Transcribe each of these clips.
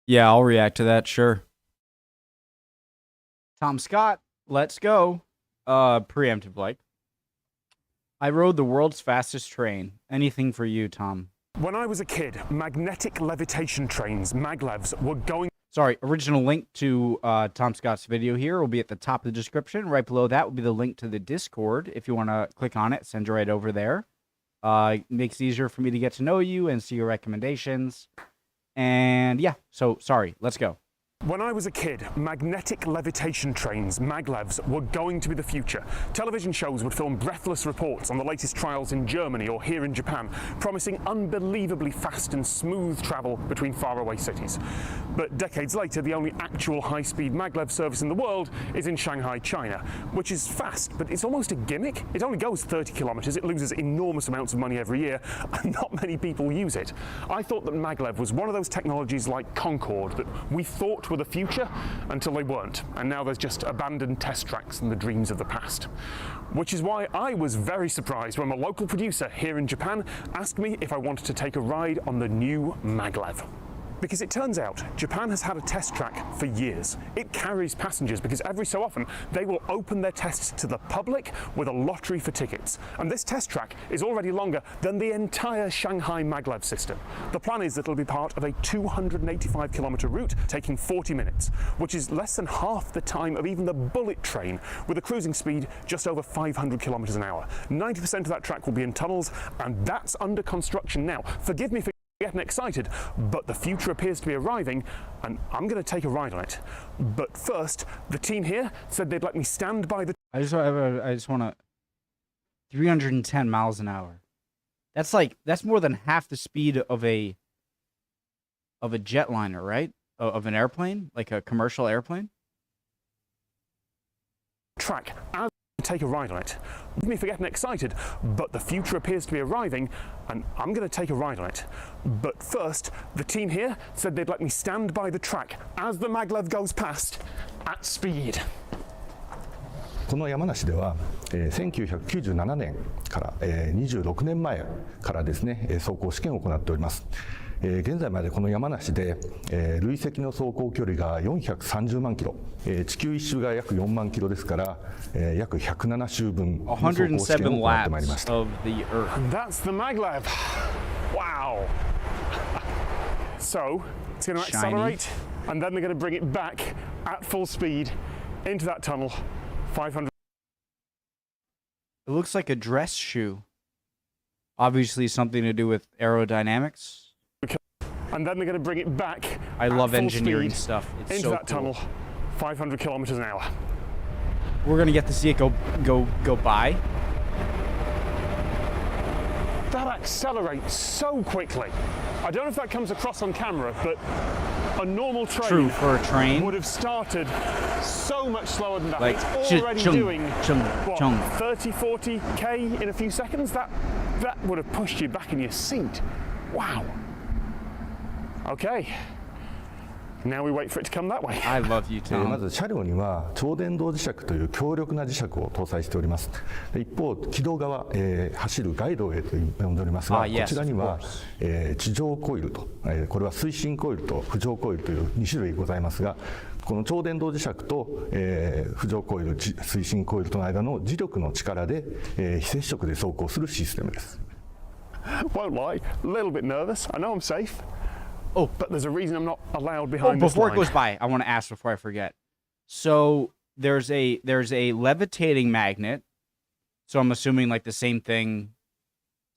Yeah, I'll react to that, sure. Tom Scott, let's go. Preemptive like. I rode the world's fastest train. Anything for you, Tom. When I was a kid, magnetic levitation trains, maglevs, were going... Sorry, original link to Tom Scott's video here will be at the top of the description. Right below that will be the link to the Discord. If you want to click on it, send you right over there. It makes it easier for me to get to know you and see your recommendations. And yeah, so sorry, let's go. When I was a kid, magnetic levitation trains, maglevs, were going to be the future. Television shows would film breathless reports on the latest trials in Germany or here in Japan, promising unbelievably fast and smooth travel between faraway cities. But decades later, the only actual high-speed maglev service in the world is in Shanghai, China, which is fast, but it's almost a gimmick. It only goes 30 kilometers, it loses enormous amounts of money every year, and not many people use it. I thought that maglev was one of those technologies like Concorde that we thought were the future until they weren't, and now there's just abandoned test tracks and the dreams of the past. Which is why I was very surprised when my local producer here in Japan asked me if I wanted to take a ride on the new maglev. Because it turns out Japan has had a test track for years. It carries passengers because every so often they will open their tests to the public with a lottery for tickets. And this test track is already longer than the entire Shanghai maglev system. The plan is that it'll be part of a 285-kilometer route taking 40 minutes, which is less than half the time of even the bullet train, with a cruising speed just over 500 kilometers an hour. 90% of that track will be in tunnels, and that's under construction now. Forgive me for getting excited, but the future appears to be arriving, and I'm going to take a ride on it. But first, the team here said they'd let me stand by the... I just want to... 310 miles an hour. That's more than half the speed of a jetliner, right? Of an airplane, like a commercial airplane. Track as take a ride on it. With me for getting excited, but the future appears to be arriving, and I'm going to take a ride on it. But first, the team here said they'd let me stand by the track as the maglev goes past at speed. この山梨では、1997年から、26年前からですね、走行試験を行っております。現在までこの山梨で、累積の走行距離が430万キロ、地球一周が約4万キロですから、約107周分の走行試験を行ってまいりました。That's the maglev. Wow. So it's going to accelerate, and then they're going to bring it back at full speed into that tunnel. 500. It looks like a dress shoe. Obviously something to do with aerodynamics. And then they're going to bring it back. I love engineering stuff. It's into so that cool. tunnel, 500 kilometers an hour. We're gonna get to see it go by. That accelerates so quickly. I don't know if that comes across on camera, but a normal train, True for a train, would have started so much slower than that. Like it's already doing what, 30, 40k in a few seconds. That would have pushed you back in your seat. Wow. Okay. Now we wait for it to come that way. I love you, Tom. まず車両には超電導磁石という強力な磁石を搭載しております。一方、軌道側、走るガイドウェイと呼んでおりますが、こちらには、地上コイルと、これは推進コイルと浮上コイルという2種類ございますが、この超電導磁石と、浮上コイル、推進コイルとの間の磁力の力で、非接触で走行するシステムです。Won't lie, a little bit nervous. I know I'm safe. Oh, but there's a reason I'm not allowed behind this before line. It goes by, I want to ask before I forget. So there's a levitating magnet. So I'm assuming like the same thing.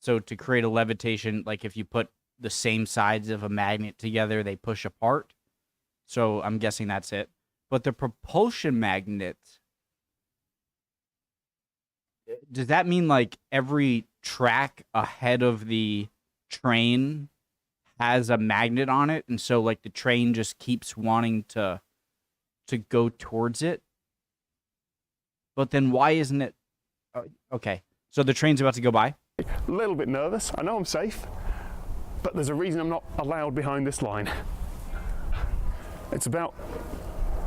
So to create a levitation, like if you put the same sides of a magnet together, they push apart. So I'm guessing that's it. But the propulsion magnet, does that mean like every track ahead of the train has a magnet on it, and so like the train just keeps wanting to go towards it? But then why isn't it okay, so the train's about to go by? A little bit nervous. I know I'm safe, but there's a reason I'm not allowed behind this line. It's about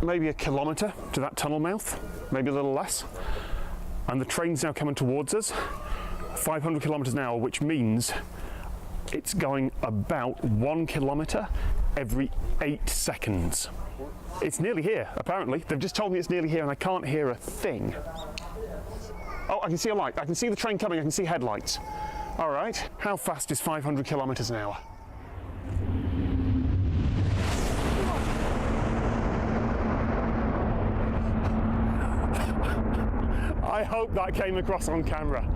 maybe a kilometer to that tunnel mouth, maybe a little less, and the train's now coming towards us, 500 kilometers an hour, which means it's going about 1 kilometer every 8 seconds. It's nearly here, apparently. They've just told me it's nearly here and I can't hear a thing. Oh, I can see a light. I can see the train coming. I can see headlights. All right. How fast is 500 kilometers an hour? I hope that came across on camera.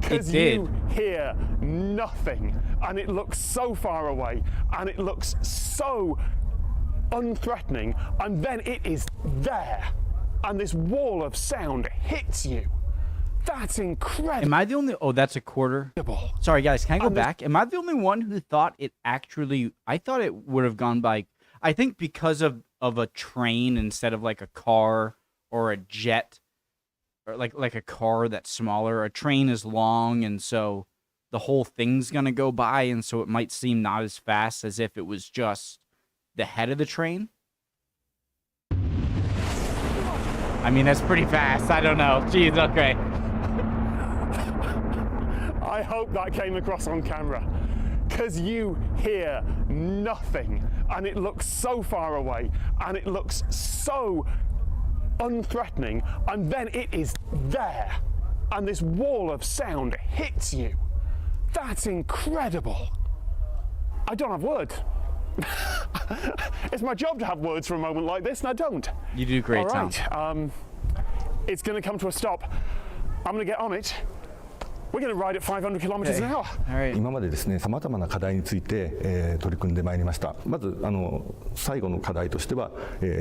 Because you hear nothing and it looks so far away and it looks so unthreatening, and then it is there and this wall of sound hits you. That's incredible. Am I the only... Oh, that's a quarter. Sorry, guys. Can I go back? Am I the only one who thought it actually... I thought it would have gone by... I think because of a train instead of like a car or a jet, or like a car that's smaller. A train is long, and so the whole thing's going to go by, and so it might seem not as fast as if it was just the head of the train. I mean, that's pretty fast. I don't know. Jeez, okay. I hope that came across on camera. Because you hear nothing and it looks so far away and it looks so unthreatening, and then it is there and this wall of sound hits you. That's incredible. I don't have words. It's my job to have words for a moment like this, and I don't. You do great, Tom. All right. It's going to come to a stop. I'm going to get on it. We're going to ride at 500 kilometers an hour. All right. 今までですね、様々な課題について、取り組んでまいりました。まず最後の課題としては、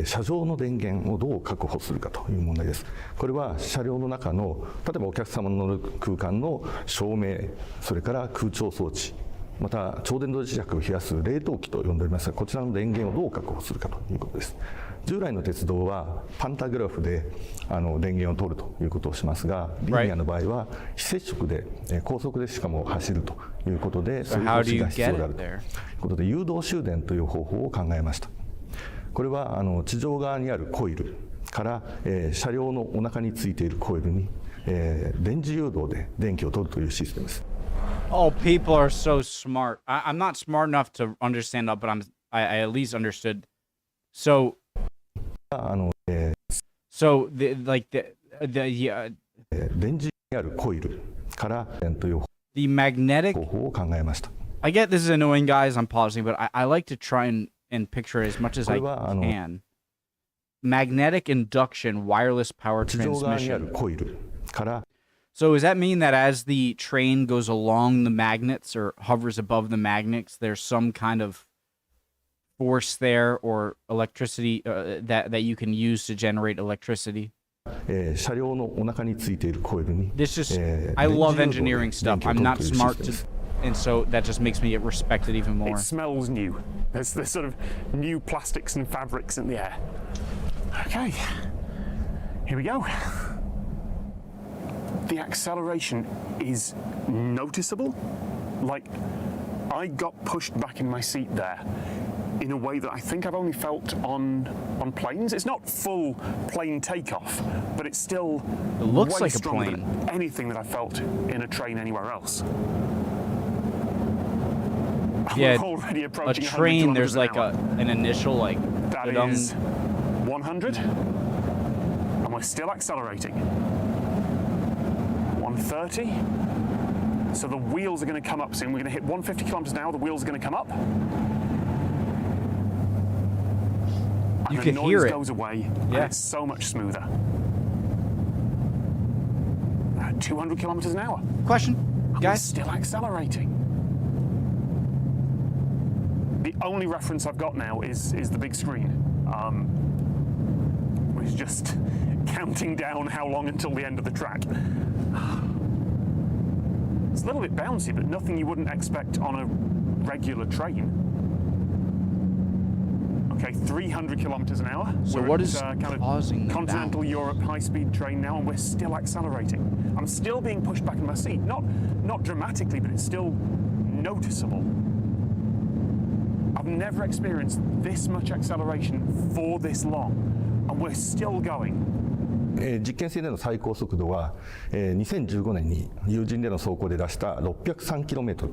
車上の電源をどう確保するかという問題です。これは車両の中の例えばお客様の乗る空間の照明、それから空調装置、また超電導磁石を冷やす冷凍機と呼んでおりますが、こちらの電源をどう確保するかということです。従来の鉄道はパンタグラフで電源を取るということをしますが、リニアの場合は非接触で高速でしかも走るということで、そういう投資が必要であるということで、誘導終電という方法を考えました。これは地上側にあるコイルから、車両のお腹についているコイルに、電磁誘導で電気を取るというシステムです。Oh, people are so smart. I'm not smart enough to understand that, but I at least understood. So the magnetic. I get this is annoying, guys. I'm pausing, but I like to try and picture it as much as I can. Magnetic induction, wireless power transmission. So does that mean that as the train goes along the magnets or hovers above the magnets, there's some kind of force there or electricity that you can use to generate electricity? This just, I love engineering stuff. I'm not smart, and so that just makes me respect it even more. It smells new. There's sort of new plastics and fabrics in the air. Okay, here we go. The acceleration is noticeable. Like, I got pushed back in my seat there in a way that I think I've only felt on planes. It's not full plane takeoff, but it's still it looks way like a plane. Than anything that I felt in a train anywhere else. Yeah, we're already approaching a train. There's like an initial like. That is 100, and we're still accelerating. 130. So the wheels are going to come up soon. We're going to hit 150 kilometers an hour. The wheels are going to come up. You and can the noise hear it. Goes away. Yeah. And it's so much smoother. 200 kilometers an hour. Question, guys. Still accelerating. The only reference I've got now is the big screen, which is just counting down how long until the end of the track. It's a little bit bouncy, but nothing you wouldn't expect on a regular train. Okay, 300 kilometers an hour. So we're what at, is kind causing of continental the Europe high-speed train now, and we're still accelerating. I'm still being pushed back in my seat, not dramatically, but it's still noticeable. I've never experienced this much acceleration for this long, and we're still going. 実験性での最高速度は、2015年に有人での走行で出した 603km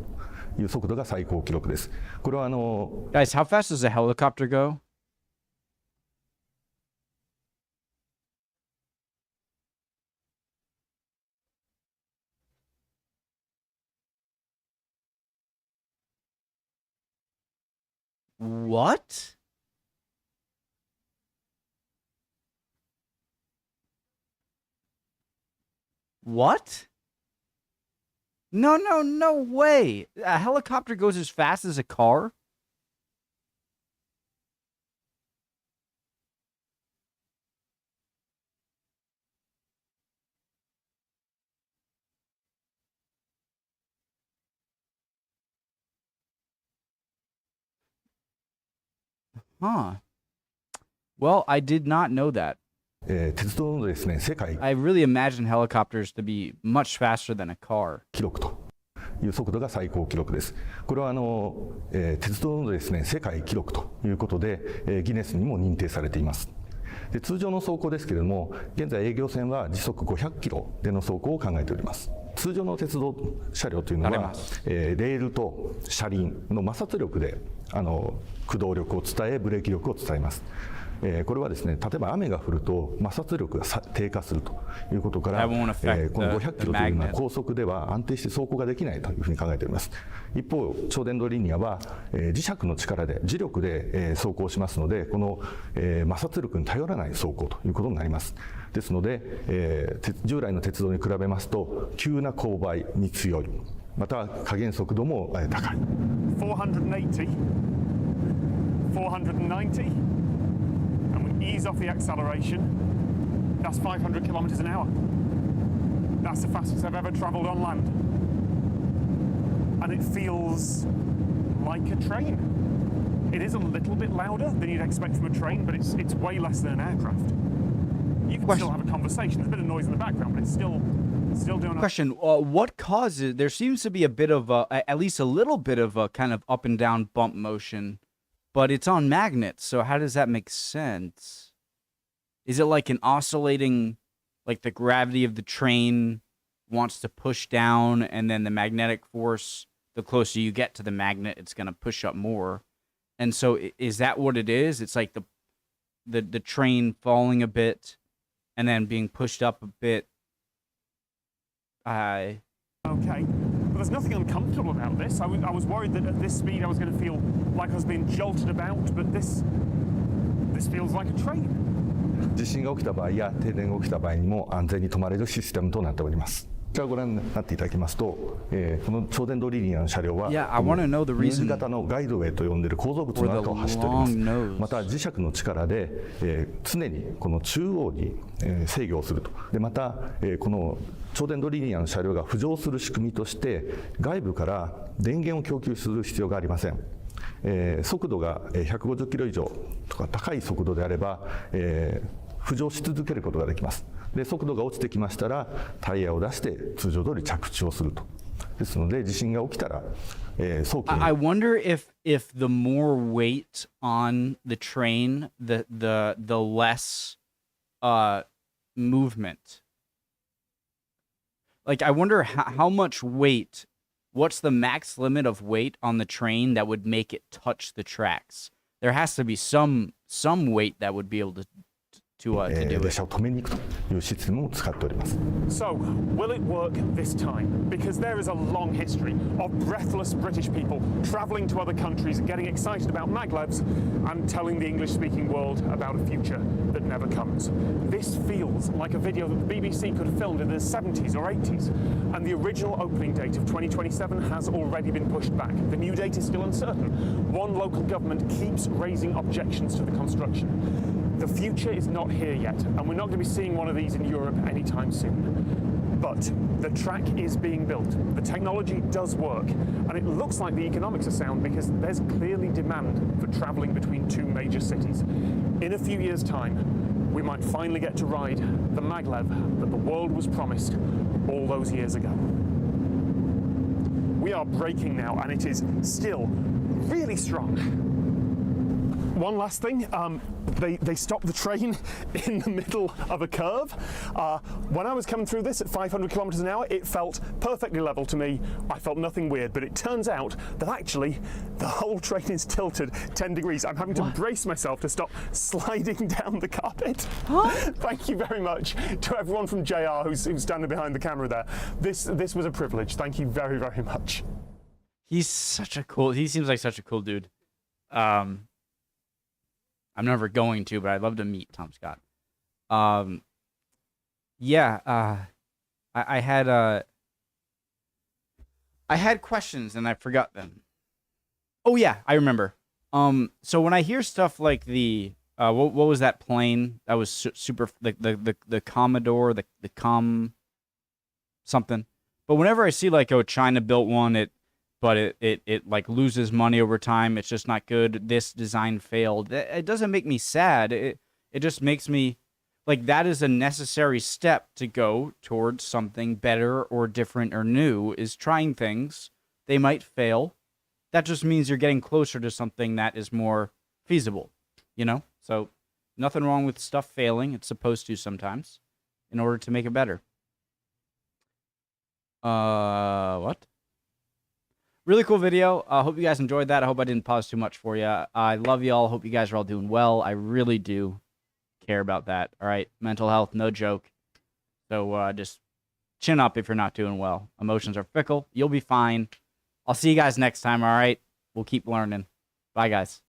いう速度が最高記録です。これはGuys, how fast does a helicopter go? What? What? No, no, no way. A helicopter goes as fast as a car? Huh. Well, I did not know that. 鉄道のですね世界 I really imagine helicopters to be much faster than a car. 記録という速度が最高記録です。これは鉄道のですね世界記録ということで、ギネスにも認定されています。で通常の走行ですけれども、現在営業線は時速500キロでの走行を考えております。通常の鉄道車両というのは、レールと車輪の摩擦力で駆動力を伝え、ブレーキ力を伝えます。これはですね、例えば雨が降ると摩擦力が低下するということから、この500キロというのは高速では安定して走行ができないというふうに考えております。一方、超電導リニアは磁石の力で、磁力で走行しますので、この摩擦力に頼らない走行ということになります。ですので、従来の鉄道に比べますと、急な勾配に強い、また加減速度も高い。480, 490. Ease off the acceleration. That's 500 kilometers an hour. That's the fastest I've ever traveled on land. And it feels like a train. It is a little bit louder than you'd expect from a train, but it's way less than an aircraft. You can still have a conversation. There's a bit of noise in the background, but it's still doing. Question: what causes? There seems to be a bit of at least a little bit of a kind of up and down bump motion. But it's on magnets, so how does that make sense? Is it like an oscillating, like the gravity of the train wants to push down, and then the magnetic force, the closer you get to the magnet, it's going to push up more? And so is that what it is? It's like the train falling a bit and then being pushed up a bit. Okay. But there's nothing uncomfortable about this. I was worried that at this speed I was going to feel like I was being jolted about, but this feels like a train. 地震が起きた場合や停電が起きた場合にも安全に止まれるシステムとなっております。こちらをご覧になっていただきますと、この超電導リニアの車両は、新型のガイドウェイと呼んでいる構造物の中を走っております。また磁石の力で、常にこの中央に、制御をすると。でまた、この超電導リニアの車両が浮上する仕組みとして外部から電源を供給する必要がありません。速度が150キロ以上とか高い速度であれば、浮上し続けることができます。で速度が落ちてきましたらタイヤを出して通常通り着地をすると。ですので地震が起きたら、早期に。I wonder if the more weight on the train, the less movement. Like I wonder how much weight. What's the max limit of weight on the train that would make it touch the tracks? There has to be some weight that would be able to do it. 列車を止めに行くというシステムを使っております。So, will it work this time? Because there is a long history of breathless British people travelling to other countries, getting excited about maglevs, and telling the English-speaking world about a future that never comes. This feels like a video that the BBC could have filmed in the 70s or 80s, and the original opening date of 2027 has already been pushed back. The new date is still uncertain. One local government keeps raising objections to the construction. The future is not here yet, and we're not going to be seeing one of these in Europe anytime soon. But the track is being built, the technology does work, and it looks like the economics are sound because there's clearly demand for travelling between two major cities. In a few years' time, we might finally get to ride the maglev that the world was promised all those years ago. We are braking now, and it is still really strong. one last thing. They stopped the train in the middle of a curve. When I was coming through this at 500 kilometers an hour, it felt perfectly level to me. I felt nothing weird, but it turns out that actually the whole train is tilted 10 degrees. I'm having to brace myself to stop sliding down the carpet. Thank you very much to everyone from JR who's standing behind the camera there. This was a privilege. Thank you very, very much. He seems like such a cool dude. I'm never going to, but I'd love to meet Tom Scott. I had questions and I forgot them. Oh yeah, I remember. So when I hear stuff like the what was that plane that was super, the Commodore, the Com something. But whenever I see like, oh, China built one, but it like loses money over time, it's just not good, this design failed, it doesn't make me sad. It just makes me like, that is a necessary step to go towards something better or different or new, is trying things. They might fail. That just means you're getting closer to something that is more feasible, you know? So nothing wrong with stuff failing. It's supposed to sometimes in order to make it better. What? Really cool video. I hope you guys enjoyed that. I hope I didn't pause too much for you. I love y'all. Hope you guys are all doing well. I really do care about that. All right. Mental health, no joke. So just chin up if you're not doing well. Emotions are fickle. You'll be fine. I'll see you guys next time. All right. We'll keep learning. Bye, guys.